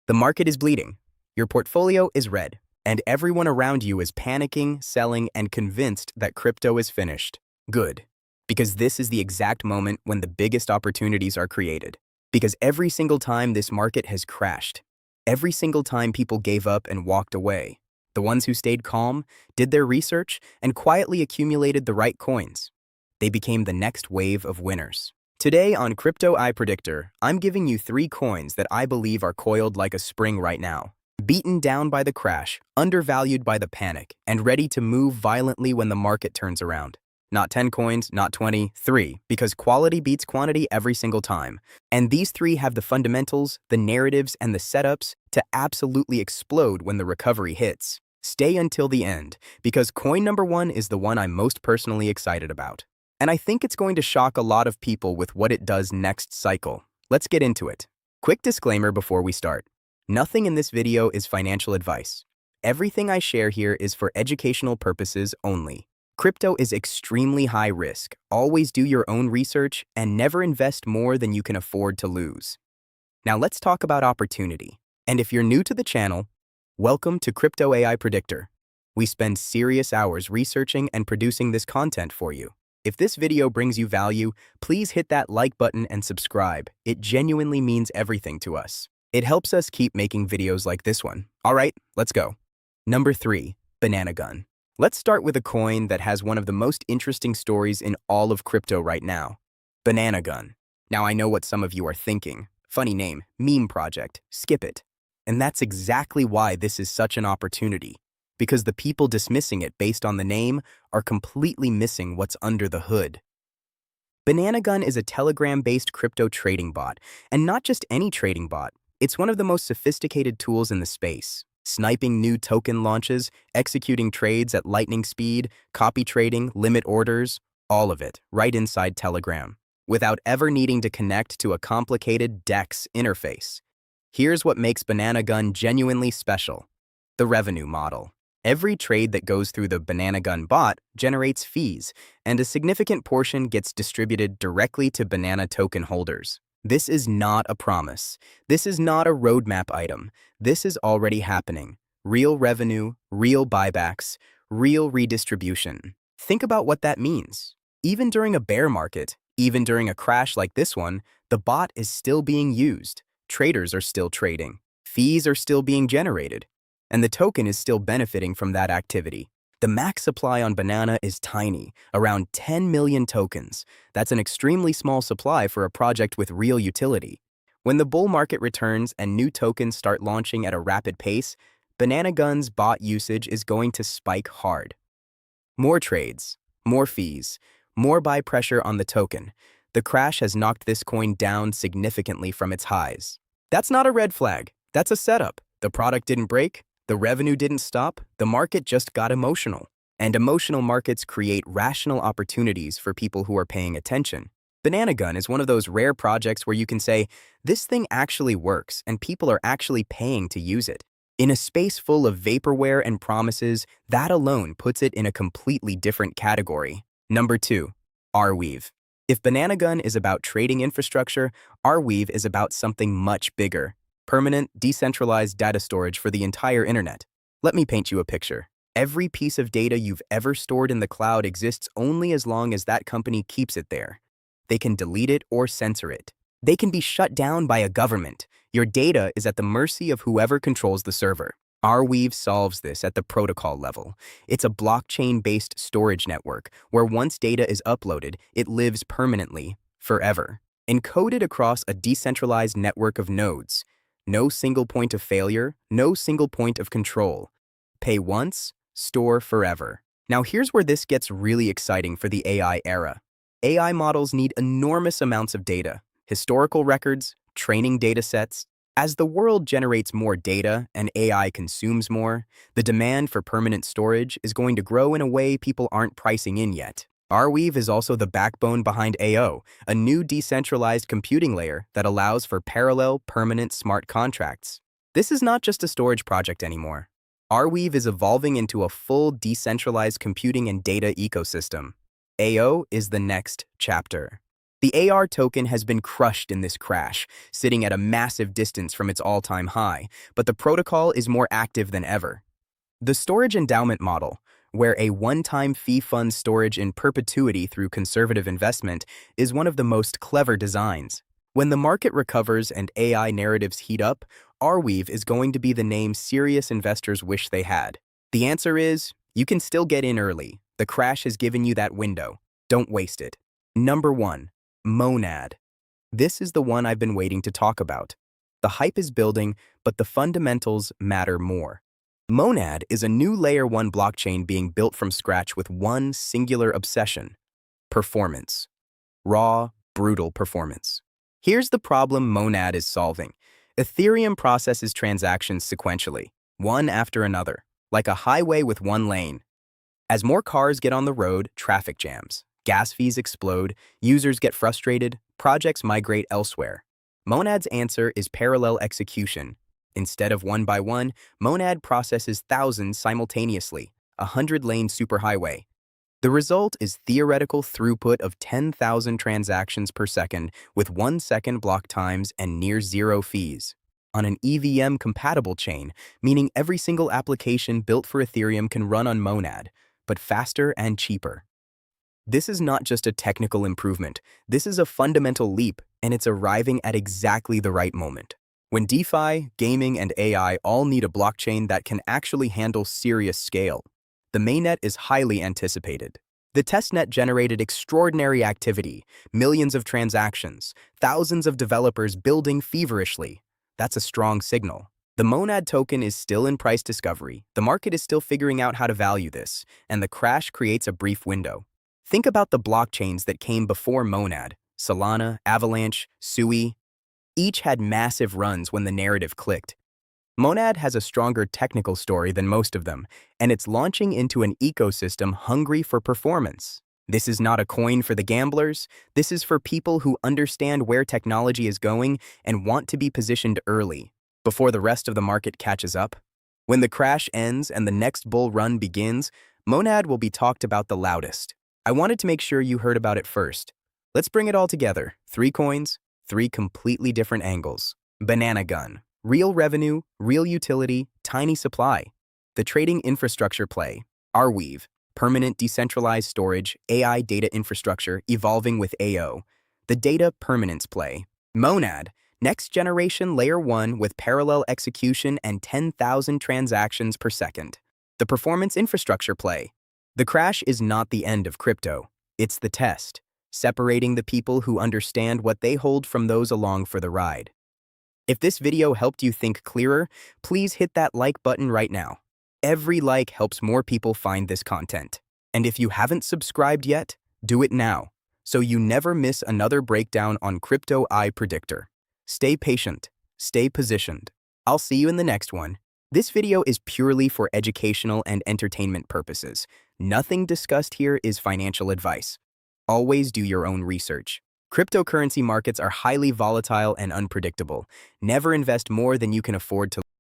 The market is bleeding. Your portfolio is red. And everyone around you is panicking, selling, and convinced that crypto is finished. Good. Because this is the exact moment when the biggest opportunities are created. Because every single time this market has crashed, every single time people gave up and walked away, the ones who stayed calm, did their research, and quietly accumulated the right coins, they became the next wave of winners. Today on Crypto Predictor, I'm giving you 3 coins that I believe are coiled like a spring right now. Beaten down by the crash, undervalued by the panic, and ready to move violently when the market turns around. Not 10 coins, not 20, 3, because quality beats quantity every single time. And these 3 have the fundamentals, the narratives, and the setups to absolutely explode when the recovery hits. Stay until the end, because coin number 1 is the one I'm most personally excited about. And I think it's going to shock a lot of people with what it does next cycle. Let's get into it. Quick disclaimer before we start. Nothing in this video is financial advice. Everything I share here is for educational purposes only. Crypto is extremely high risk. Always do your own research and never invest more than you can afford to lose. Now let's talk about opportunity. And if you're new to the channel, welcome to Crypto AI Predictor. We spend serious hours researching and producing this content for you. If this video brings you value, please hit that like button and subscribe. It genuinely means everything to us. It helps us keep making videos like this one. All right, let's go. Number 3, Banana Gun. Let's start with a coin that has one of the most interesting stories in all of crypto right now. Banana Gun. Now I know what some of you are thinking. Funny name, meme project, skip it. And that's exactly why this is such an opportunity. Because the people dismissing it based on the name are completely missing what's under the hood. Banana Gun is a Telegram-based crypto trading bot, and not just any trading bot. It's one of the most sophisticated tools in the space, sniping new token launches, executing trades at lightning speed, copy trading, limit orders, all of it right inside Telegram, without ever needing to connect to a complicated DEX interface. Here's what makes Banana Gun genuinely special: the revenue model. Every trade that goes through the Banana Gun bot generates fees, and a significant portion gets distributed directly to Banana token holders. This is not a promise. This is not a roadmap item. This is already happening. Real revenue, real buybacks, real redistribution. Think about what that means. Even during a bear market, even during a crash like this one, the bot is still being used. Traders are still trading. Fees are still being generated. And the token is still benefiting from that activity. The max supply on Banana is tiny, around 10 million tokens. That's an extremely small supply for a project with real utility. When the bull market returns and new tokens start launching at a rapid pace, Banana Gun's bot usage is going to spike hard. More trades, more fees, more buy pressure on the token. The crash has knocked this coin down significantly from its highs. That's not a red flag. That's a setup. The product didn't break. The revenue didn't stop, the market just got emotional. And emotional markets create rational opportunities for people who are paying attention. Banana Gun is one of those rare projects where you can say, this thing actually works and people are actually paying to use it. In a space full of vaporware and promises, that alone puts it in a completely different category. Number 2, Arweave. If Banana Gun is about trading infrastructure, Arweave is about something much bigger. Permanent, decentralized data storage for the entire internet. Let me paint you a picture. Every piece of data you've ever stored in the cloud exists only as long as that company keeps it there. They can delete it or censor it. They can be shut down by a government. Your data is at the mercy of whoever controls the server. Arweave solves this at the protocol level. It's a blockchain-based storage network where once data is uploaded, it lives permanently, forever, encoded across a decentralized network of nodes. No single point of failure, no single point of control. Pay once, store forever. Now here's where this gets really exciting for the AI era. AI models need enormous amounts of data, historical records, training data sets. As the world generates more data and AI consumes more, the demand for permanent storage is going to grow in a way people aren't pricing in yet. Arweave is also the backbone behind AO, a new decentralized computing layer that allows for parallel, permanent smart contracts. This is not just a storage project anymore. Arweave is evolving into a full decentralized computing and data ecosystem. AO is the next chapter. The AR token has been crushed in this crash, sitting at a massive distance from its all-time high, but the protocol is more active than ever. The storage endowment model, where a one-time fee funds storage in perpetuity through conservative investment, is one of the most clever designs. When the market recovers and AI narratives heat up, Arweave is going to be the name serious investors wish they had. The answer is, you can still get in early. The crash has given you that window. Don't waste it. Number 1. Monad. This is the one I've been waiting to talk about. The hype is building, but the fundamentals matter more. Monad is a new Layer 1 blockchain being built from scratch with one singular obsession: performance. Raw, brutal performance. Here's the problem Monad is solving. Ethereum processes transactions sequentially, one after another, like a highway with one lane. As more cars get on the road, traffic jams. Gas fees explode, users get frustrated, projects migrate elsewhere. Monad's answer is parallel execution. Instead of one by one, Monad processes thousands simultaneously, a 100-lane superhighway. The result is theoretical throughput of 10,000 transactions per second with 1-second block times and near zero fees. On an EVM-compatible chain, meaning every single application built for Ethereum can run on Monad, but faster and cheaper. This is not just a technical improvement, this is a fundamental leap, and it's arriving at exactly the right moment. When DeFi, gaming, and AI all need a blockchain that can actually handle serious scale, the mainnet is highly anticipated. The testnet generated extraordinary activity, millions of transactions, thousands of developers building feverishly. That's a strong signal. The Monad token is still in price discovery, the market is still figuring out how to value this, and the crash creates a brief window. Think about the blockchains that came before Monad: Solana, Avalanche, Sui. Each had massive runs when the narrative clicked. Monad has a stronger technical story than most of them, and it's launching into an ecosystem hungry for performance. This is not a coin for the gamblers. This is for people who understand where technology is going and want to be positioned early, before the rest of the market catches up. When the crash ends and the next bull run begins, Monad will be talked about the loudest. I wanted to make sure you heard about it first. Let's bring it all together. 3 coins, 3 completely different angles. Banana gun. Real revenue, real utility, tiny supply. The trading infrastructure play. Arweave. Permanent decentralized storage, AI data infrastructure evolving with AO. The data permanence play. Monad. Next generation Layer 1 with parallel execution and 10,000 transactions per second. The performance infrastructure play. The crash is not the end of crypto. It's the test, separating the people who understand what they hold from those along for the ride. If this video helped you think clearer, please hit that like button right now. Every like helps more people find this content. And if you haven't subscribed yet, do it now, so you never miss another breakdown on Crypto Predictor. Stay patient, stay positioned. I'll see you in the next one. This video is purely for educational and entertainment purposes. Nothing discussed here is financial advice. Always do your own research. Cryptocurrency markets are highly volatile and unpredictable. Never invest more than you can afford to